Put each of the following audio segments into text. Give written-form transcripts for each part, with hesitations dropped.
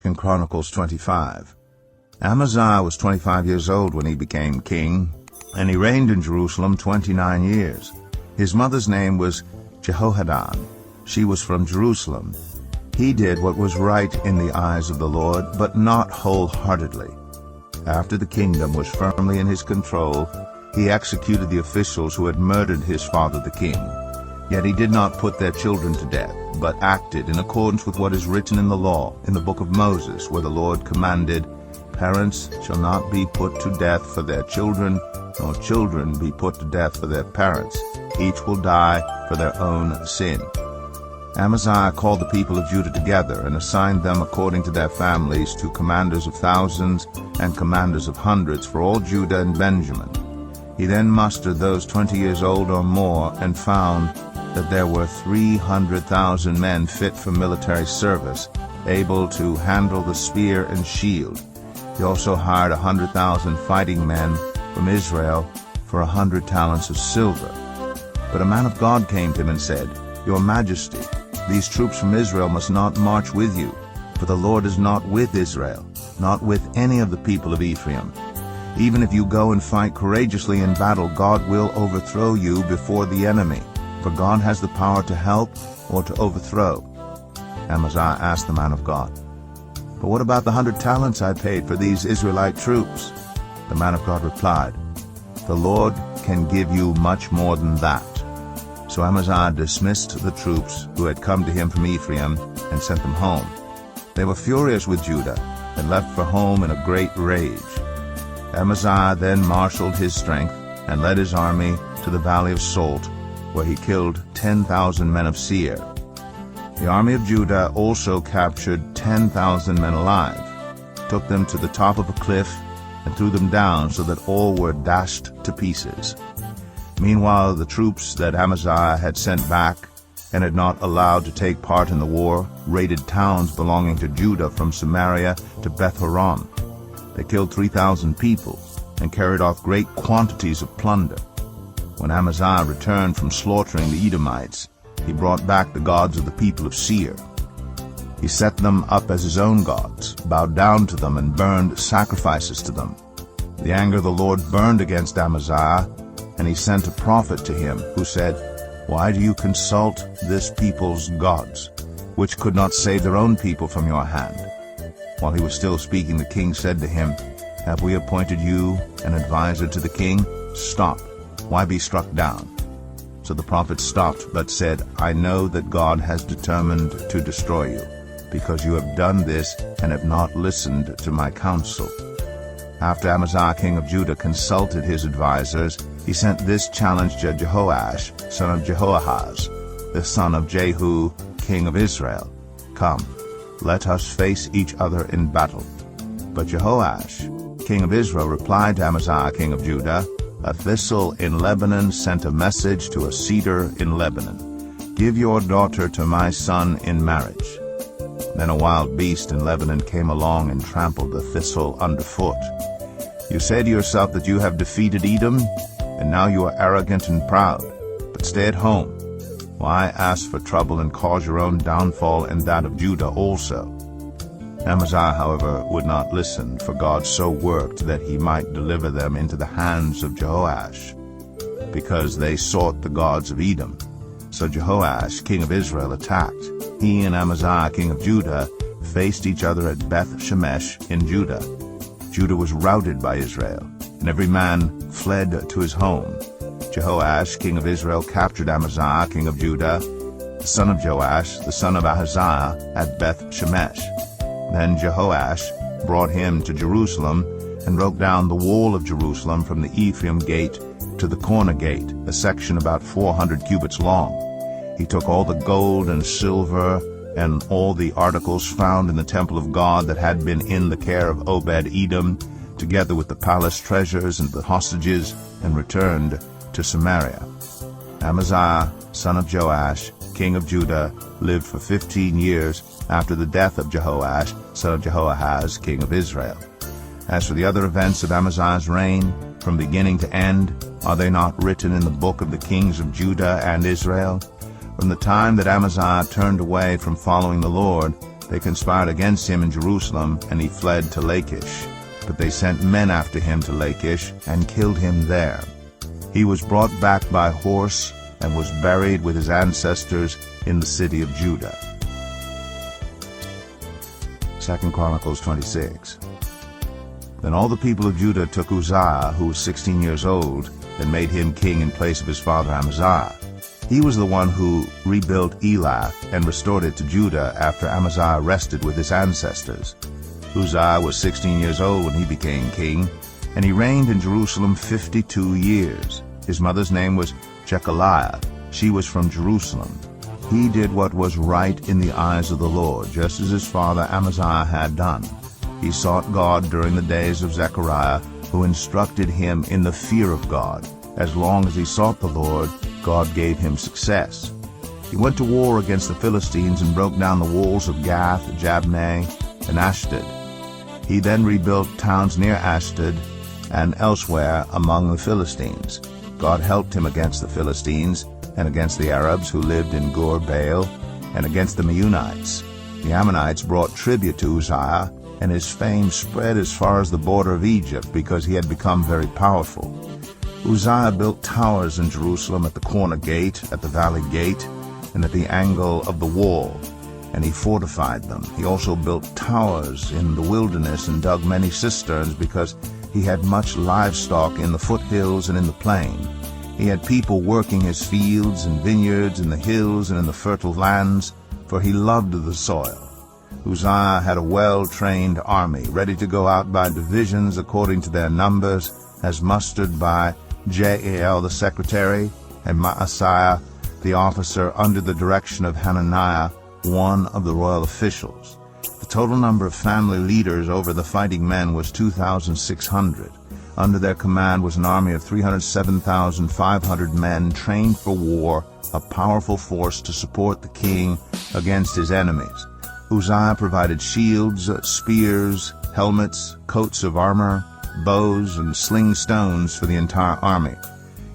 In Chronicles 25. Amaziah was 25 years old when he became king, and he reigned in Jerusalem 29 years. His mother's name was Jehohadan. She was from Jerusalem. He did what was right in the eyes of the Lord, but not wholeheartedly. After the kingdom was firmly in his control, he executed the officials who had murdered his father the king. Yet he did not put their children to death, but acted in accordance with what is written in the law, in the book of Moses, where the Lord commanded, "Parents shall not be put to death for their children, nor children be put to death for their parents. Each will die for their own sin." Amaziah called the people of Judah together and assigned them according to their families to commanders of thousands and commanders of hundreds for all Judah and Benjamin. He then mustered those 20 years old or more and found that there were 300,000 men fit for military service, able to handle the spear and shield. He also hired 100,000 fighting men from Israel for 100 talents of silver. But a man of God came to him and said, "Your Majesty, these troops from Israel must not march with you, for the Lord is not with Israel, not with any of the people of Ephraim. Even if you go and fight courageously in battle, God will overthrow you before the enemy, for God has the power to help or to overthrow." Amaziah asked the man of God, "But what about the 100 talents I paid for these Israelite troops?" The man of God replied, "The Lord can give you much more than that." So Amaziah dismissed the troops who had come to him from Ephraim and sent them home. They were furious with Judah and left for home in a great rage. Amaziah then marshaled his strength and led his army to the valley of Salt, where he killed 10,000 men of Seir. The army of Judah also captured 10,000 men alive, took them to the top of a cliff, and threw them down so that all were dashed to pieces. Meanwhile, the troops that Amaziah had sent back and had not allowed to take part in the war raided towns belonging to Judah from Samaria to Beth-horon. They killed 3,000 people and carried off great quantities of plunder. When Amaziah returned from slaughtering the Edomites, he brought back the gods of the people of Seir. He set them up as his own gods, bowed down to them, and burned sacrifices to them. The anger of the Lord burned against Amaziah, and he sent a prophet to him, who said, "Why do you consult this people's gods, which could not save their own people from your hand?" While he was still speaking, the king said to him, "Have we appointed you an adviser to the king? Stop. Why be struck down?" So the prophet stopped, but said, "I know that God has determined to destroy you, because you have done this and have not listened to my counsel." After Amaziah king of Judah consulted his advisers, he sent this challenge to Jehoash, son of Jehoahaz, the son of Jehu, king of Israel, "Come, let us face each other in battle." But Jehoash, king of Israel, replied to Amaziah king of Judah, "A thistle in Lebanon sent a message to a cedar in Lebanon, 'Give your daughter to my son in marriage.' Then a wild beast in Lebanon came along and trampled the thistle underfoot. You say to yourself that you have defeated Edom, and now you are arrogant and proud. But stay at home. Why ask for trouble and cause your own downfall and that of Judah also?" Amaziah, however, would not listen, for God so worked that he might deliver them into the hands of Jehoash, because they sought the gods of Edom. So Jehoash, king of Israel, attacked. He and Amaziah, king of Judah, faced each other at Beth-shemesh in Judah. Judah was routed by Israel, and every man fled to his home. Jehoash, king of Israel, captured Amaziah, king of Judah, the son of Joash, the son of Ahaziah, at Beth-shemesh. Then Jehoash brought him to Jerusalem and broke down the wall of Jerusalem from the Ephraim gate to the corner gate, a section about 400 cubits long. He took all the gold and silver and all the articles found in the temple of God that had been in the care of Obed-Edom, together with the palace treasures and the hostages, and returned to Samaria. Amaziah, son of Joash, king of Judah, lived for 15 years after the death of Jehoash, son of Jehoahaz, king of Israel. As for the other events of Amaziah's reign, from beginning to end, are they not written in the book of the kings of Judah and Israel? From the time that Amaziah turned away from following the Lord They conspired against him in Jerusalem, and he fled to Lachish. But they sent men after him to Lachish, and killed him there. He was brought back by horse, and was buried with his ancestors in the city of Judah. 2 Chronicles 26. Then all the people of Judah took Uzziah, who was 16 years old, and made him king in place of his father Amaziah. He was the one who rebuilt Elath and restored it to Judah after Amaziah rested with his ancestors. Uzziah was 16 years old when he became king, and he reigned in Jerusalem 52 years. His mother's name was Jechaliah. She was from Jerusalem. He did what was right in the eyes of the Lord, just as his father Amaziah had done. He sought God during the days of Zechariah, who instructed him in the fear of God. As long as he sought the Lord, God gave him success. He went to war against the Philistines and broke down the walls of Gath, Jabneh, and Ashdod. He then rebuilt towns near Ashdod and elsewhere among the Philistines. God helped him against the Philistines and against the Arabs who lived in Gur-Baal and against the Meunites. The Ammonites brought tribute to Uzziah, and his fame spread as far as the border of Egypt because he had become very powerful. Uzziah built towers in Jerusalem at the corner gate, at the valley gate, and at the angle of the wall, and he fortified them. He also built towers in the wilderness and dug many cisterns because he had much livestock in the foothills and in the plain. He had people working his fields and vineyards in the hills and in the fertile lands, for he loved the soil. Uzziah had a well-trained army, ready to go out by divisions according to their numbers, as mustered by Jael the secretary, and Maaseiah the officer under the direction of Hananiah, one of the royal officials. The total number of family leaders over the fighting men was 2,600. Under their command was an army of 307,500 men trained for war, a powerful force to support the king against his enemies. Uzziah provided shields, spears, helmets, coats of armor, bows, and sling stones for the entire army.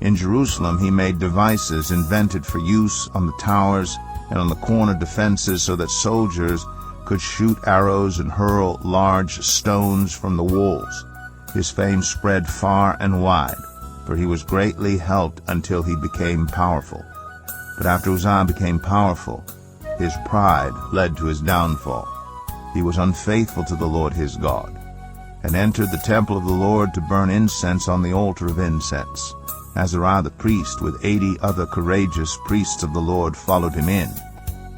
In Jerusalem he made devices invented for use on the towers and on the corner defenses so that soldiers could shoot arrows and hurl large stones from the walls. His fame spread far and wide, for he was greatly helped until he became powerful. But after Uzziah became powerful, his pride led to his downfall. He was unfaithful to the Lord his God, and entered the temple of the Lord to burn incense on the altar of incense. Azariah the priest with 80 other courageous priests of the Lord followed him in.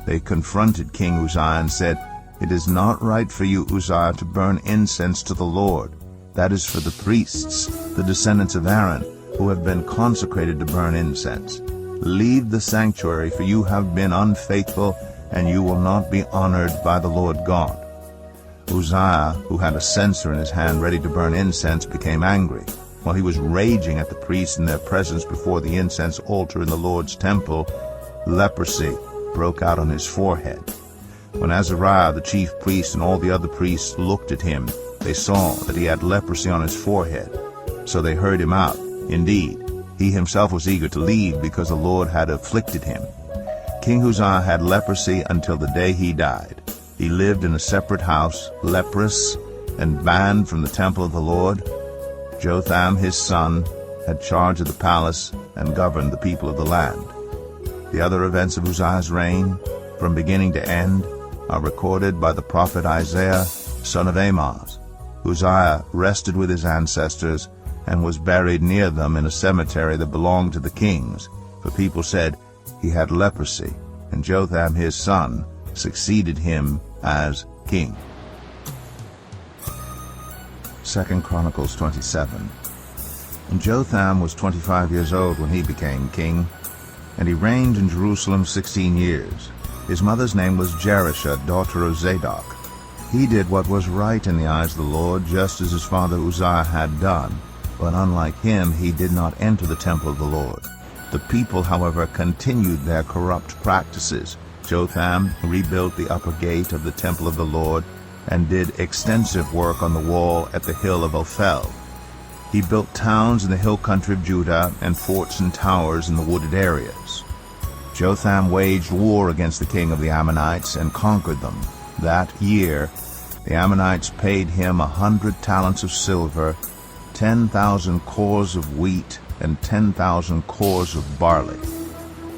They confronted King Uzziah and said, "It is not right for you, Uzziah, to burn incense to the Lord. That is for the priests, the descendants of Aaron, who have been consecrated to burn incense. Leave the sanctuary, for you have been unfaithful, and you will not be honored by the Lord God." Uzziah, who had a censer in his hand ready to burn incense, became angry. While he was raging at the priests in their presence before the incense altar in the Lord's temple, leprosy broke out on his forehead. When Azariah the chief priest and all the other priests looked at him, they saw that he had leprosy on his forehead. So they hurried him out. Indeed, he himself was eager to leave because the Lord had afflicted him. King Uzziah had leprosy until the day he died. He lived in a separate house, leprous, and banned from the temple of the Lord. Jotham his son had charge of the palace and governed the people of the land. The other events of Uzziah's reign, from beginning to end, are recorded by the prophet Isaiah, son of Amoz. Uzziah rested with his ancestors and was buried near them in a cemetery that belonged to the kings, for people said he had leprosy, and Jotham his son succeeded him as king. 2 Chronicles 27. And Jotham was 25 years old when he became king, and he reigned in Jerusalem 16 years. His mother's name was Jerusha, daughter of Zadok. He did what was right in the eyes of the Lord, just as his father Uzziah had done. But unlike him, he did not enter the temple of the Lord. The people, however, continued their corrupt practices. Jotham rebuilt the upper gate of the temple of the Lord and did extensive work on the wall at the hill of Ophel. He built towns in the hill country of Judah and forts and towers in the wooded areas. Jotham waged war against the king of the Ammonites and conquered them. That year the Ammonites paid him 100 talents of silver, 10,000 cores of wheat, and 10,000 cores of barley.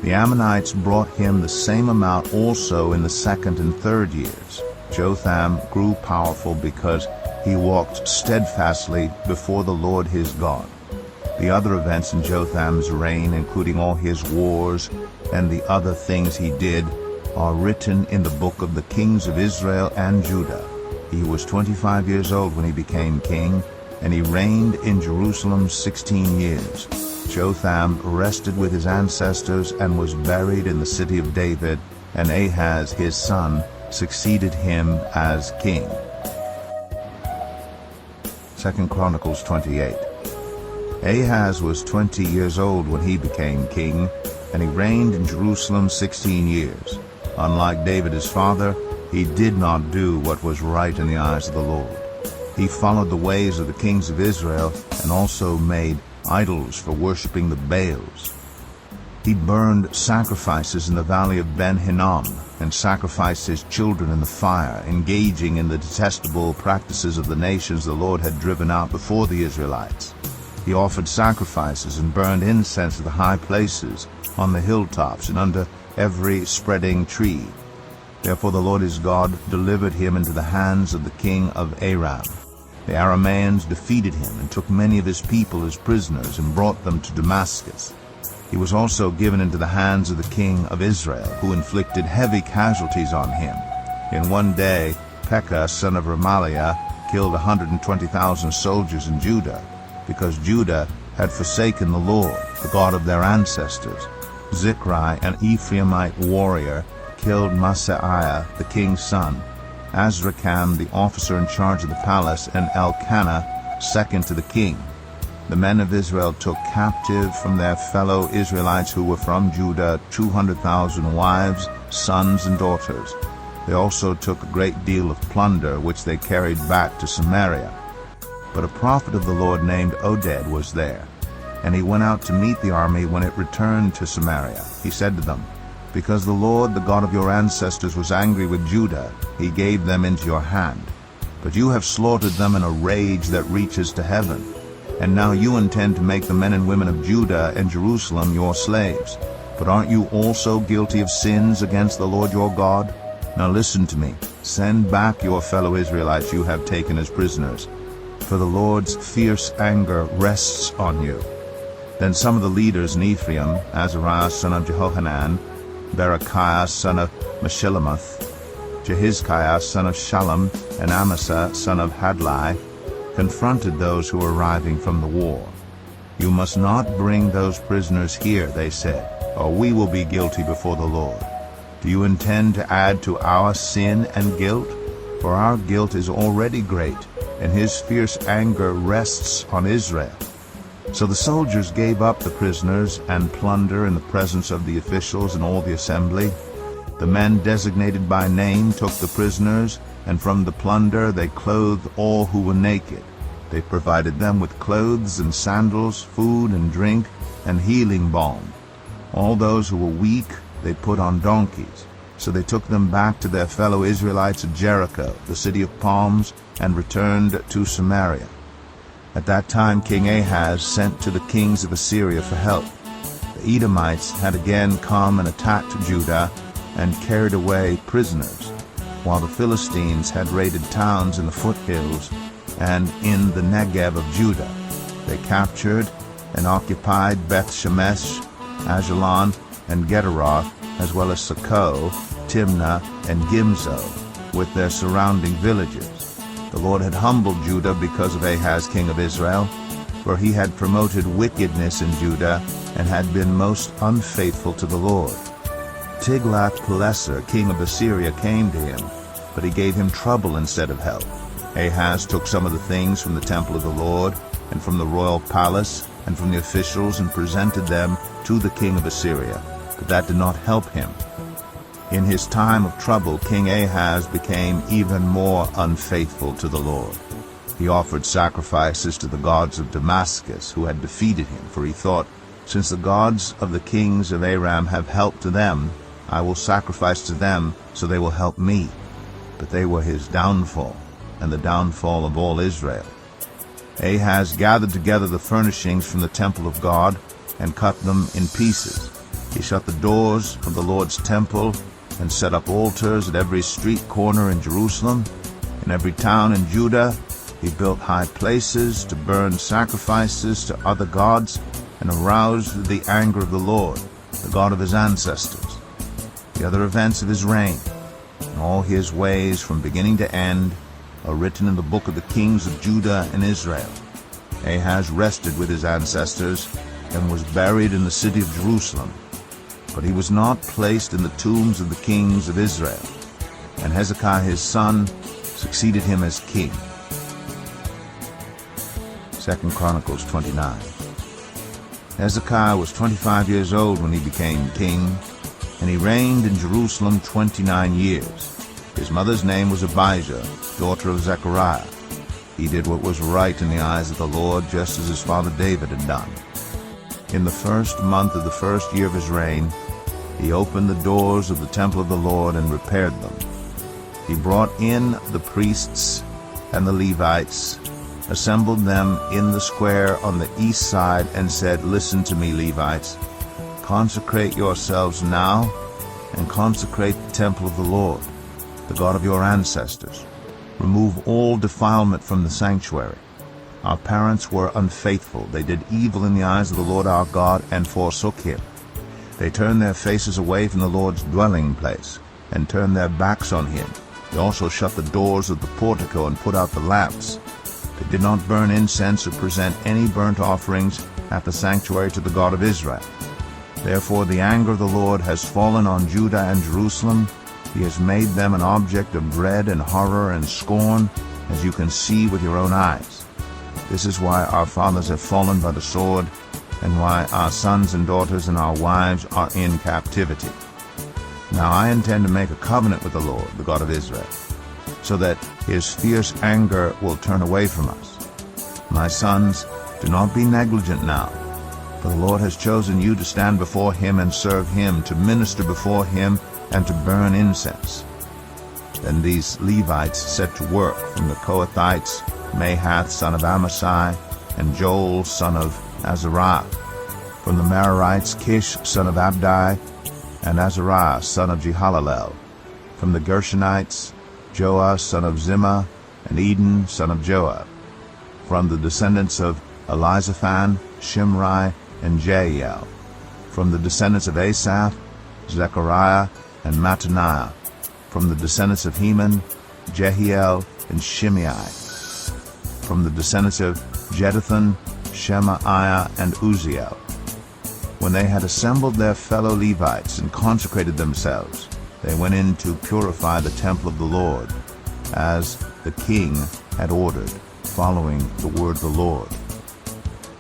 The Ammonites brought him the same amount also in the second and third years. Jotham grew powerful because he walked steadfastly before the Lord his God. The other events in Jotham's reign, including all his wars and the other things he did, are written in the book of the kings of Israel and Judah. He was 25 years old when he became king, and he reigned in Jerusalem 16 years. Jotham rested with his ancestors and was buried in the city of David, and Ahaz his son succeeded him as king. 2 Chronicles 28. Ahaz was 20 years old when he became king, and he reigned in Jerusalem 16 years. Unlike David his father, he did not do what was right in the eyes of the Lord. He followed the ways of the kings of Israel and also made idols for worshiping the Baals. He burned sacrifices in the valley of Ben-Hinnom and sacrificed his children in the fire, engaging in the detestable practices of the nations the Lord had driven out before the Israelites. He offered sacrifices and burned incense at the high places, on the hilltops, and under every spreading tree. Therefore the Lord his God delivered him into the hands of the king of Aram. The Arameans defeated him and took many of his people as prisoners and brought them to Damascus. He was also given into the hands of the king of Israel, who inflicted heavy casualties on him. In one day, Pekah, son of Remaliah, killed 120,000 soldiers in Judah, because Judah had forsaken the Lord, the God of their ancestors. Zichri, an Ephraimite warrior, killed Maaseiah, the king's son, Azrikam, the officer in charge of the palace, and Elkanah, second to the king. The men of Israel took captive from their fellow Israelites who were from Judah 200,000 wives, sons, and daughters. They also took a great deal of plunder, which they carried back to Samaria. But a prophet of the Lord named Oded was there, and he went out to meet the army when it returned to Samaria. He said to them, "Because the Lord, the God of your ancestors, was angry with Judah, he gave them into your hand. But you have slaughtered them in a rage that reaches to heaven. And now you intend to make the men and women of Judah and Jerusalem your slaves. But aren't you also guilty of sins against the Lord your God? Now listen to me. Send back your fellow Israelites you have taken as prisoners, for the Lord's fierce anger rests on you." Then some of the leaders in Ephraim, Azariah son of Jehohanan, Berechiah son of Meshillemoth, Jehizkiah son of Shallum, and Amasa son of Hadlai, confronted those who were arriving from the war. "You must not bring those prisoners here," they said, "or we will be guilty before the Lord. Do you intend to add to our sin and guilt? For our guilt is already great, and his fierce anger rests on Israel." So the soldiers gave up the prisoners and plunder in the presence of the officials and all the assembly. The men designated by name took the prisoners, and from the plunder they clothed all who were naked. They provided them with clothes and sandals, food and drink, and healing balm. All those who were weak they put on donkeys. So they took them back to their fellow Israelites at Jericho, the city of palms, and returned to Samaria. At that time King Ahaz sent to the kings of Assyria for help. The Edomites had again come and attacked Judah and carried away prisoners, while the Philistines had raided towns in the foothills and in the Negev of Judah. They captured and occupied Beth-Shemesh, Ajalon, and Gederoth, as well as Socoh, Timnah, and Gimzo, with their surrounding villages. The Lord had humbled Judah because of Ahaz king of Israel, for he had promoted wickedness in Judah and had been most unfaithful to the Lord. Tiglath-Pileser king of Assyria came to him, but he gave him trouble instead of help. Ahaz took some of the things from the temple of the Lord and from the royal palace and from the officials and presented them to the king of Assyria, but that did not help him. In his time of trouble, King Ahaz became even more unfaithful to the Lord. He offered sacrifices to the gods of Damascus, who had defeated him, for he thought, "Since the gods of the kings of Aram have helped to them, I will sacrifice to them, so they will help me." but they were his downfall, and the downfall of all Israel. Ahaz gathered together the furnishings from the temple of God and cut them in pieces. He shut the doors of the Lord's temple and set up altars at every street corner in Jerusalem. In every town in Judah he built high places to burn sacrifices to other gods and aroused the anger of the Lord, the God of his ancestors. The other events of his reign, and all his ways from beginning to end, are written in the book of the kings of Judah and Israel. Ahaz rested with his ancestors and was buried in the city of Jerusalem. But he was not placed in the tombs of the kings of Israel. And Hezekiah his son succeeded him as king. 2 Chronicles 29. Hezekiah was 25 years old when he became king, and he reigned in Jerusalem 29 years. His mother's name was Abijah, daughter of Zechariah. He did what was right in the eyes of the Lord, just as his father David had done. In the first month of the first year of his reign, he opened the doors of the temple of the Lord and repaired them. He brought in the priests and the Levites, assembled them in the square on the east side, and said, "Listen to me, Levites. Consecrate yourselves now, and consecrate the temple of the Lord, the God of your ancestors. Remove all defilement from the sanctuary. Our parents were unfaithful. They did evil in the eyes of the Lord our God and forsook him. They turned their faces away from the Lord's dwelling place and turned their backs on him. They also shut the doors of the portico and put out the lamps. They did not burn incense or present any burnt offerings at the sanctuary to the God of Israel. Therefore the anger of the Lord has fallen on Judah and Jerusalem. He has made them an object of dread and horror and scorn, as you can see with your own eyes. This is why our fathers have fallen by the sword, and why our sons and daughters and our wives are in captivity. Now I intend to make a covenant with the Lord, the God of Israel, so that his fierce anger will turn away from us. My sons, do not be negligent now, for the Lord has chosen you to stand before him and serve him, to minister before him and to burn incense." Then these Levites set to work from the Kohathites, Mahath son of Amasai, and Joel son of Azariah. From the Merarites, Kish son of Abdi, and Azariah son of Jehalalel. From the Gershonites, Joah son of Zimmah, and Eden son of Joab. From the descendants of Elizaphan, Shimri, and Jeiel. From the descendants of Asaph, Zechariah, and Mattaniah. From the descendants of Heman, Jehiel, and Shimei. From the descendants of Jeduthun, Shemaiah, and Uzziel. When they had assembled their fellow Levites and consecrated themselves, they went in to purify the temple of the Lord, as the king had ordered, following the word of the Lord.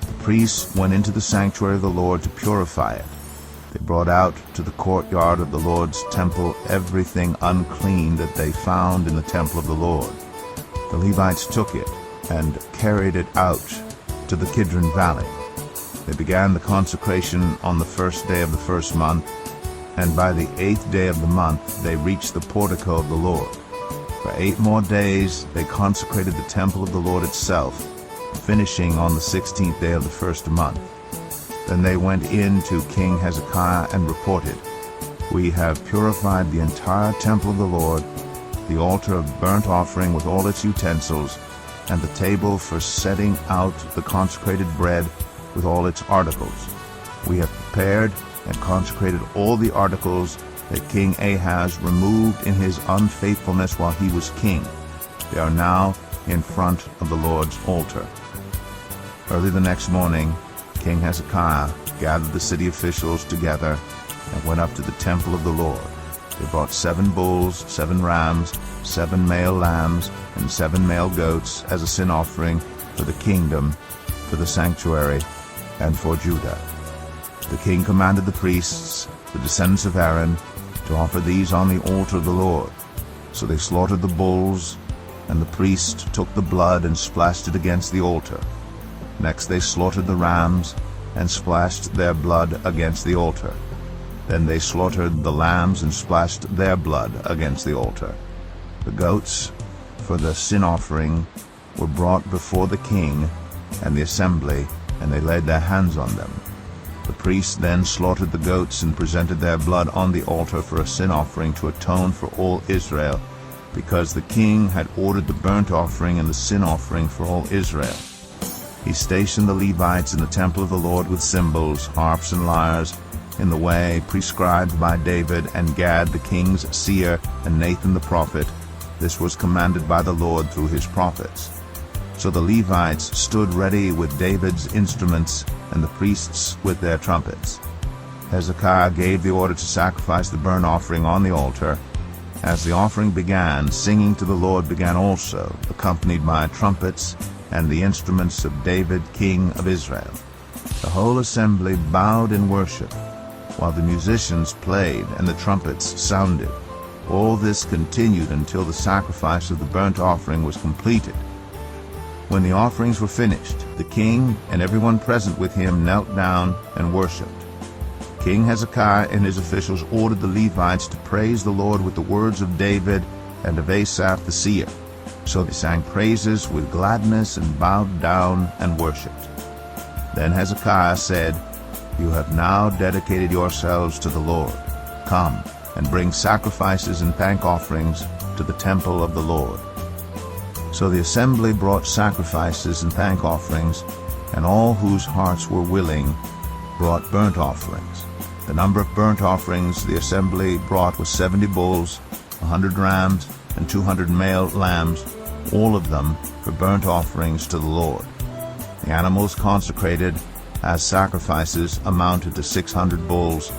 The priests went into the sanctuary of the Lord to purify it. They brought out to the courtyard of the Lord's temple everything unclean that they found in the temple of the Lord. The Levites took it and carried it out to the Kidron Valley. They began the consecration on the first day of the first month, and by the 8th day of the month they reached the portico of the Lord. For 8 more days they consecrated the temple of the Lord itself, finishing on the 16th day of the first month. Then they went in to King Hezekiah and reported, "We have purified the entire temple of the Lord, the altar of burnt offering with all its utensils, and the table for setting out the consecrated bread with all its articles. We have prepared and consecrated all the articles that King Ahaz removed in his unfaithfulness while he was king. They are now in front of the Lord's altar." Early the next morning, King Hezekiah gathered the city officials together and went up to the temple of the Lord. They brought 7 bulls, 7 rams, 7 male lambs, and 7 male goats as a sin offering for the kingdom, for the sanctuary, and for Judah. The king commanded the priests, the descendants of Aaron, to offer these on the altar of the Lord. So they slaughtered the bulls, and the priest took the blood and splashed it against the altar. Next they slaughtered the rams and splashed their blood against the altar. Then they slaughtered the lambs and splashed their blood against the altar. The goats for the sin offering were brought before the king and the assembly, and they laid their hands on them. The priests then slaughtered the goats and presented their blood on the altar for a sin offering to atone for all Israel, because the king had ordered the burnt offering and the sin offering for all Israel. He stationed the Levites in the temple of the Lord with cymbals, harps, and lyres, in the way prescribed by David and Gad the king's seer and Nathan the prophet. This was commanded by the Lord through his prophets. So the Levites stood ready with David's instruments and the priests with their trumpets. Hezekiah gave the order to sacrifice the burnt offering on the altar. As the offering began, singing to the Lord began also, accompanied by trumpets and the instruments of David, king of Israel. The whole assembly bowed in worship, while the musicians played and the trumpets sounded. All this continued until the sacrifice of the burnt offering was completed. When the offerings were finished, the king and everyone present with him knelt down and worshipped. King Hezekiah and his officials ordered the Levites to praise the Lord with the words of David and of Asaph the seer. So they sang praises with gladness and bowed down and worshipped. Then Hezekiah said, "You have now dedicated yourselves to the Lord. Come and bring sacrifices and thank offerings to the temple of the Lord." So the assembly brought sacrifices and thank offerings, and all whose hearts were willing brought burnt offerings. The number of burnt offerings the assembly brought was 70 bulls, 100 rams, and 200 male lambs, all of them for burnt offerings to the Lord. The animals consecrated as sacrifices amounted to 600 bulls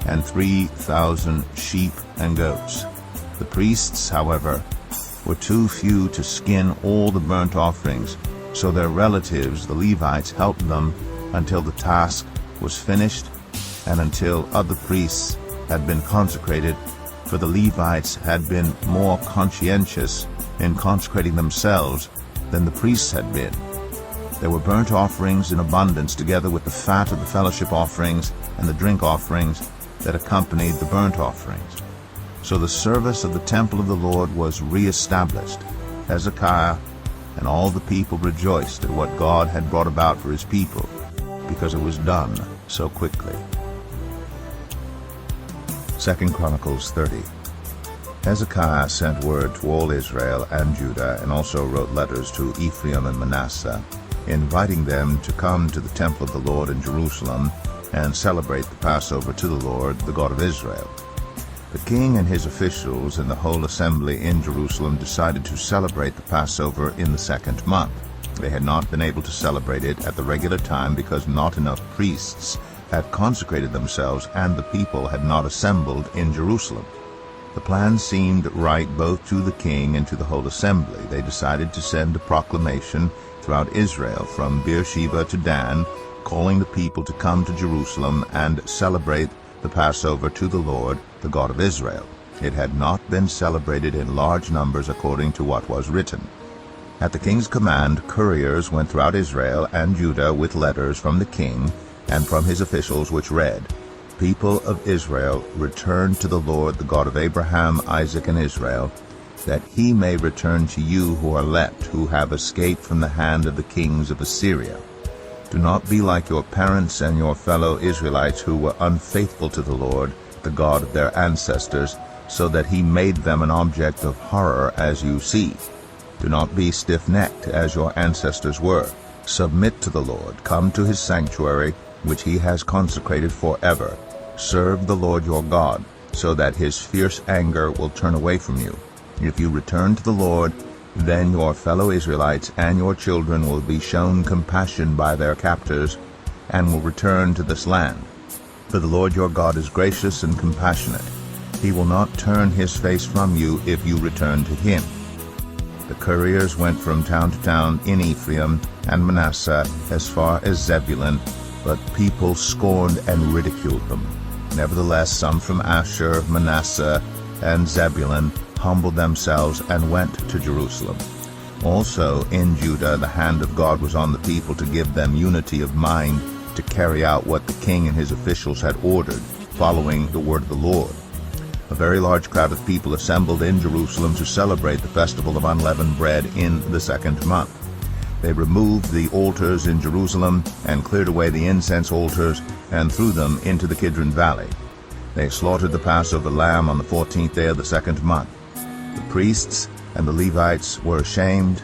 and 3,000 sheep and goats. The priests, however, were too few to skin all the burnt offerings, so their relatives, the Levites, helped them until the task was finished and until other priests had been consecrated, for the Levites had been more conscientious in consecrating themselves than the priests had been. There were burnt offerings in abundance, together with the fat of the fellowship offerings and the drink offerings that accompanied the burnt offerings. So the service of the temple of the Lord was re-established. Hezekiah and all the people rejoiced at what God had brought about for his people, because it was done so quickly. 2 Chronicles 30. Hezekiah sent word to all Israel and Judah, and also wrote letters to Ephraim and Manasseh, inviting them to come to the temple of the Lord in Jerusalem and celebrate the Passover to the Lord, the God of Israel. The king and his officials and the whole assembly in Jerusalem decided to celebrate the Passover in the second month. They had not been able to celebrate it at the regular time because not enough priests had consecrated themselves and the people had not assembled in Jerusalem. The plan seemed right both to the king and to the whole assembly. They decided to send a proclamation throughout Israel from Beersheba to Dan, calling the people to come to Jerusalem and celebrate the Passover to the Lord, the God of Israel. It had not been celebrated in large numbers according to what was written. At the king's command, couriers went throughout Israel and Judah with letters from the king and from his officials, which read, "People of Israel, return to the Lord, the God of Abraham, Isaac, and Israel, that he may return to you who are left, who have escaped from the hand of the kings of Assyria. Do not be like your parents and your fellow Israelites who were unfaithful to the Lord, the God of their ancestors, so that he made them an object of horror as you see. Do not be stiff-necked as your ancestors were. Submit to the Lord, come to his sanctuary, which he has consecrated forever. Serve the Lord your God, so that his fierce anger will turn away from you. If you return to the Lord, then your fellow Israelites and your children will be shown compassion by their captors and will return to this land. For the Lord your God is gracious and compassionate. He will not turn his face from you if you return to him." The couriers went from town to town in Ephraim and Manasseh as far as Zebulun, but people scorned and ridiculed them. Nevertheless, some from Asher, Manasseh, and Zebulun humbled themselves and went to Jerusalem. Also in Judah the hand of God was on the people to give them unity of mind to carry out what the king and his officials had ordered, following the word of the Lord. A very large crowd of people assembled in Jerusalem to celebrate the festival of unleavened bread in the 2nd month. They removed the altars in Jerusalem and cleared away the incense altars and threw them into the Kidron Valley. They slaughtered the Passover lamb on the 14th day of the 2nd month. The priests and the Levites were ashamed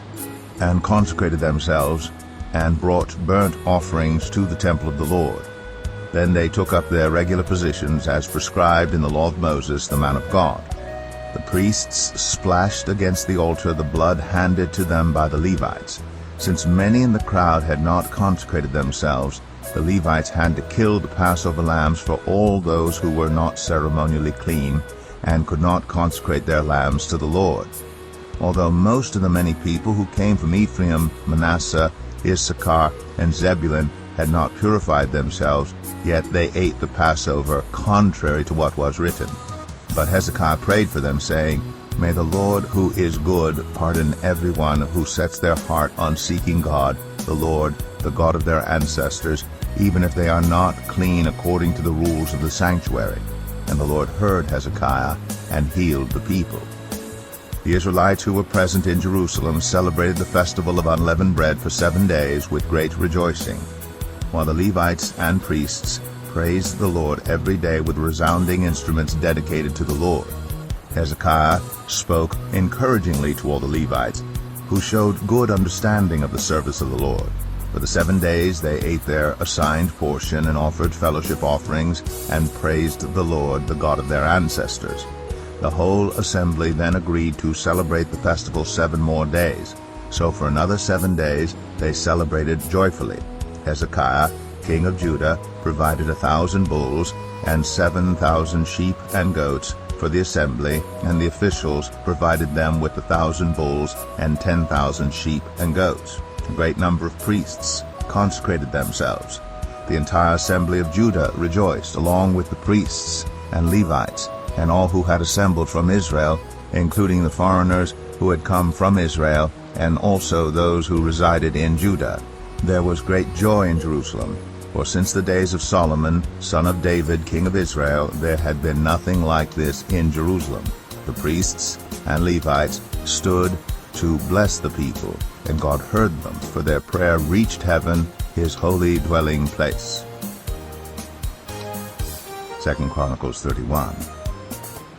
and consecrated themselves and brought burnt offerings to the temple of the Lord. Then they took up their regular positions as prescribed in the law of Moses, the man of God. The priests splashed against the altar the blood handed to them by the Levites. Since many in the crowd had not consecrated themselves, the Levites had to kill the Passover lambs for all those who were not ceremonially clean and could not consecrate their lambs to the Lord. Although most of the many people who came from Ephraim, Manasseh, Issachar, and Zebulun had not purified themselves, yet they ate the Passover contrary to what was written. But Hezekiah prayed for them, saying, "May the Lord, who is good, pardon everyone who sets their heart on seeking God, the Lord, the God of their ancestors, even if they are not clean according to the rules of the sanctuary." And the Lord heard Hezekiah and healed the people. The Israelites who were present in Jerusalem celebrated the festival of unleavened bread for 7 days with great rejoicing, while the Levites and priests praised the Lord every day with resounding instruments dedicated to the Lord. Hezekiah spoke encouragingly to all the Levites, who showed good understanding of the service of the Lord. For the 7 days they ate their assigned portion and offered fellowship offerings and praised the Lord, the God of their ancestors. The whole assembly then agreed to celebrate the festival 7 more days. So for another 7 days they celebrated joyfully. Hezekiah, king of Judah, provided 1,000 bulls and 7,000 sheep and goats for the assembly, and the officials provided them with 1,000 bulls and 10,000 sheep and goats. A great number of priests consecrated themselves. The entire assembly of Judah rejoiced, along with the priests and Levites, and all who had assembled from Israel, including the foreigners who had come from Israel, and also those who resided in Judah. There was great joy in Jerusalem, for since the days of Solomon, son of David, king of Israel, there had been nothing like this in Jerusalem. The priests and Levites stood to bless the people, and God heard them, for their prayer reached heaven, his holy dwelling place. 2 Chronicles 31.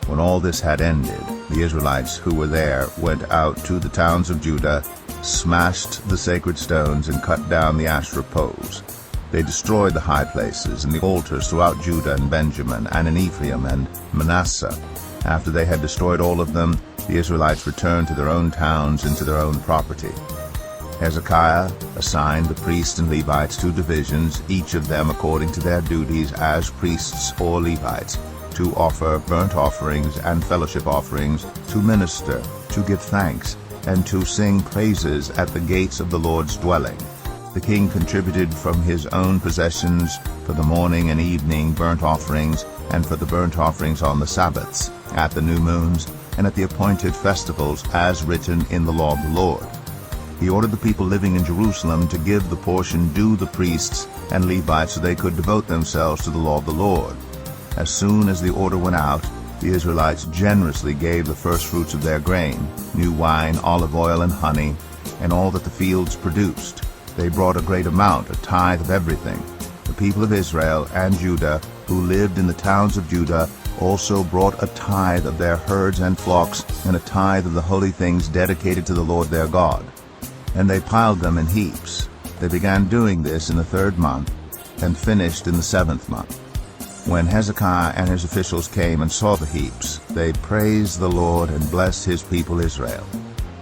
When all this had ended, the Israelites who were there went out to the towns of Judah, smashed the sacred stones, and cut down the Asherah poles. They destroyed the high places and the altars throughout Judah and Benjamin, and in Ephraim and Manasseh. After they had destroyed all of them, the Israelites returned to their own towns and to their own property. Hezekiah assigned the priests and Levites 2 divisions, each of them according to their duties as priests or Levites, to offer burnt offerings and fellowship offerings, to minister, to give thanks, and to sing praises at the gates of the Lord's dwelling. The king contributed from his own possessions for the morning and evening burnt offerings, and for the burnt offerings on the Sabbaths, at the new moons, and at the appointed festivals, as written in the law of the Lord. He ordered the people living in Jerusalem to give the portion due the priests and Levites so they could devote themselves to the law of the Lord. As soon as the order went out, the Israelites generously gave the first fruits of their grain, new wine, olive oil, and honey, and all that the fields produced. They brought a great amount, a tithe of everything. The people of Israel and Judah, who lived in the towns of Judah, also brought a tithe of their herds and flocks, and a tithe of the holy things dedicated to the Lord their God. And they piled them in heaps. They began doing this in the 3rd month, and finished in the 7th month. When Hezekiah and his officials came and saw the heaps, they praised the Lord and blessed his people Israel.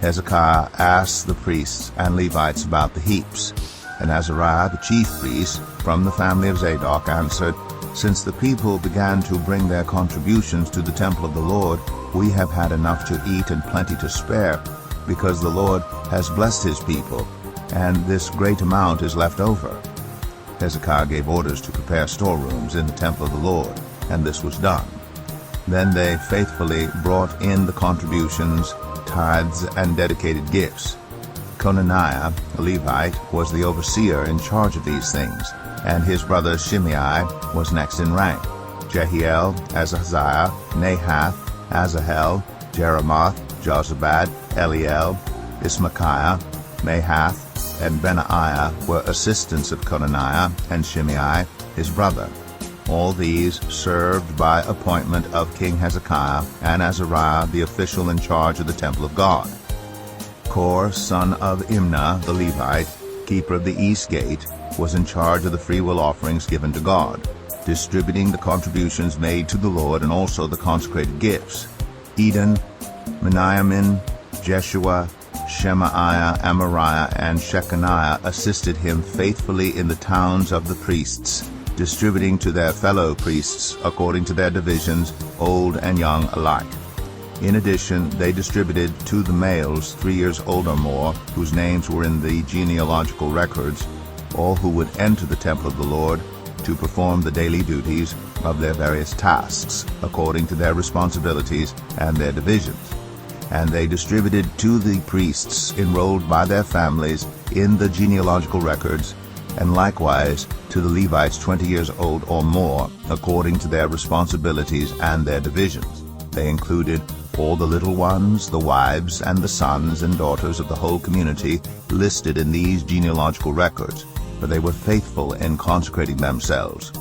Hezekiah asked the priests and Levites about the heaps, and Azariah, the chief priest, from the family of Zadok, answered, "Since the people began to bring their contributions to the temple of the Lord, we have had enough to eat and plenty to spare, because the Lord has blessed his people, and this great amount is left over." Hezekiah gave orders to prepare storerooms in the temple of the Lord, and this was done. Then they faithfully brought in the contributions, tithes, and dedicated gifts. Conaniah, a Levite, was the overseer in charge of these things, and his brother Shimei was next in rank. Jehiel, Azaziah, Nahath, Asahel, Jeremoth, Jozabad, Eliel, Ismachiah, Mahath, and Benaiah were assistants of Conaniah, and Shimei, his brother. All these served by appointment of King Hezekiah, and Azariah, the official in charge of the temple of God. Kor, son of Imnah, the Levite, keeper of the east gate, was in charge of the freewill offerings given to God, distributing the contributions made to the Lord and also the consecrated gifts. Eden, Meniamin, Jeshua, Shemaiah, Amariah, and Shechaniah assisted him faithfully in the towns of the priests, distributing to their fellow priests according to their divisions, old and young alike. In addition, they distributed to the males 3 years old or more, whose names were in the genealogical records, all who would enter the temple of the Lord to perform the daily duties of their various tasks, according to their responsibilities and their divisions. And they distributed to the priests enrolled by their families in the genealogical records, and likewise to the Levites 20 years old or more, according to their responsibilities and their divisions. They included all the little ones, the wives, and the sons and daughters of the whole community listed in these genealogical records, for they were faithful in consecrating themselves.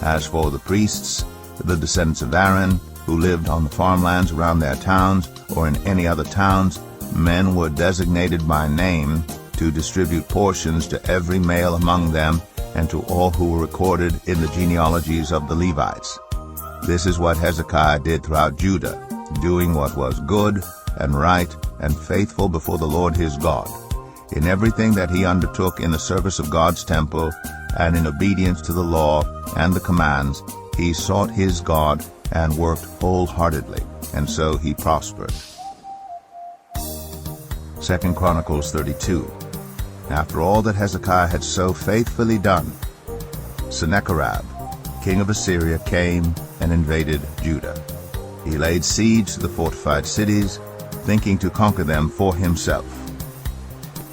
As for the priests, the descendants of Aaron, who lived on the farmlands around their towns or in any other towns, men were designated by name to distribute portions to every male among them and to all who were recorded in the genealogies of the Levites. This is what Hezekiah did throughout Judah, doing what was good and right and faithful before the Lord his God. In everything that he undertook in the service of God's temple and in obedience to the law and the commands, he sought his God and worked wholeheartedly, and so he prospered. 2 Chronicles 32. After all that Hezekiah had so faithfully done, Sennacherib, king of Assyria, came and invaded Judah. He laid siege to the fortified cities, thinking to conquer them for himself.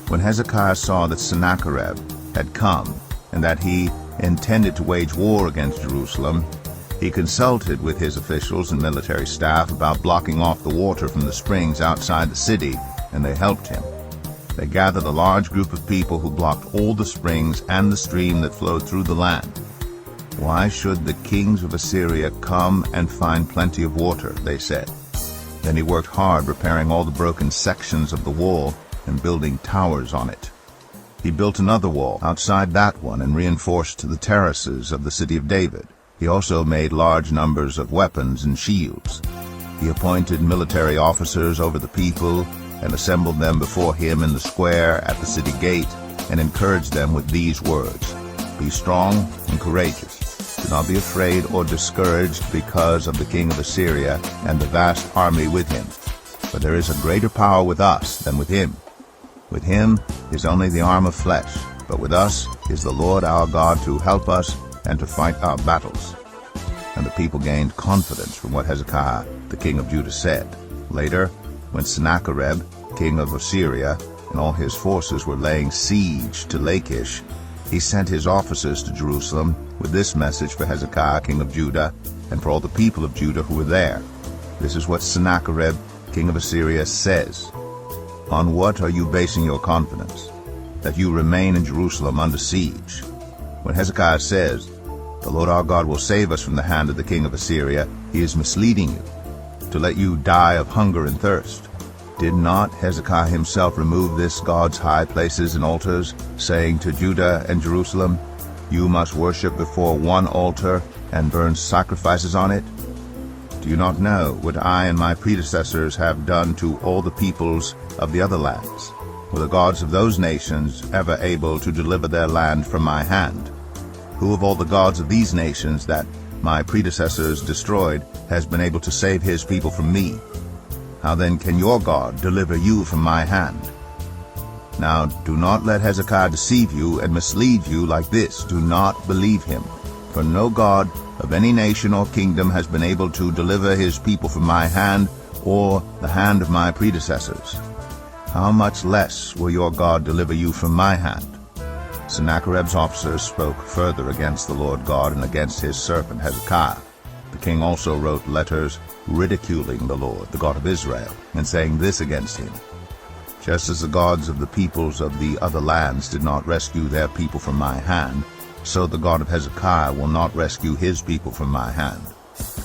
When Hezekiah saw that Sennacherib had come, and that he intended to wage war against Jerusalem, he consulted with his officials and military staff about blocking off the water from the springs outside the city, and they helped him. They gathered a large group of people who blocked all the springs and the stream that flowed through the land. Why should the kings of Assyria come and find plenty of water, they said. Then he worked hard repairing all the broken sections of the wall and building towers on it. He built another wall outside that one and reinforced the terraces of the city of David. He also made large numbers of weapons and shields. He appointed military officers over the people and assembled them before him in the square at the city gate and encouraged them with these words: Be strong and courageous. Do not be afraid or discouraged because of the king of Assyria and the vast army with him. For there is a greater power with us than with him. With him is only the arm of flesh, but with us is the Lord our God to help us and to fight our battles. And the people gained confidence from what Hezekiah, the king of Judah, said. Later, when Sennacherib, king of Assyria, and all his forces were laying siege to Lachish, he sent his officers to Jerusalem with this message for Hezekiah, king of Judah, and for all the people of Judah who were there. This is what Sennacherib, king of Assyria, says: On what are you basing your confidence, that you remain in Jerusalem under siege? When Hezekiah says, The Lord our God will save us from the hand of the king of Assyria, he is misleading you, to let you die of hunger and thirst. Did not Hezekiah himself remove this God's high places and altars, saying to Judah and Jerusalem, You must worship before one altar and burn sacrifices on it? Do you not know what I and my predecessors have done to all the peoples of the other lands? Were the gods of those nations ever able to deliver their land from my hand? Who of all the gods of these nations that my predecessors destroyed has been able to save his people from me? How then can your God deliver you from my hand? Now do not let Hezekiah deceive you and mislead you like this. Do not believe him. For no God of any nation or kingdom has been able to deliver his people from my hand or the hand of my predecessors. How much less will your God deliver you from my hand? Sennacherib's officers spoke further against the Lord God and against his servant Hezekiah. The king also wrote letters ridiculing the Lord, the God of Israel, and saying this against him: "Just as the gods of the peoples of the other lands did not rescue their people from my hand, so the God of Hezekiah will not rescue his people from my hand."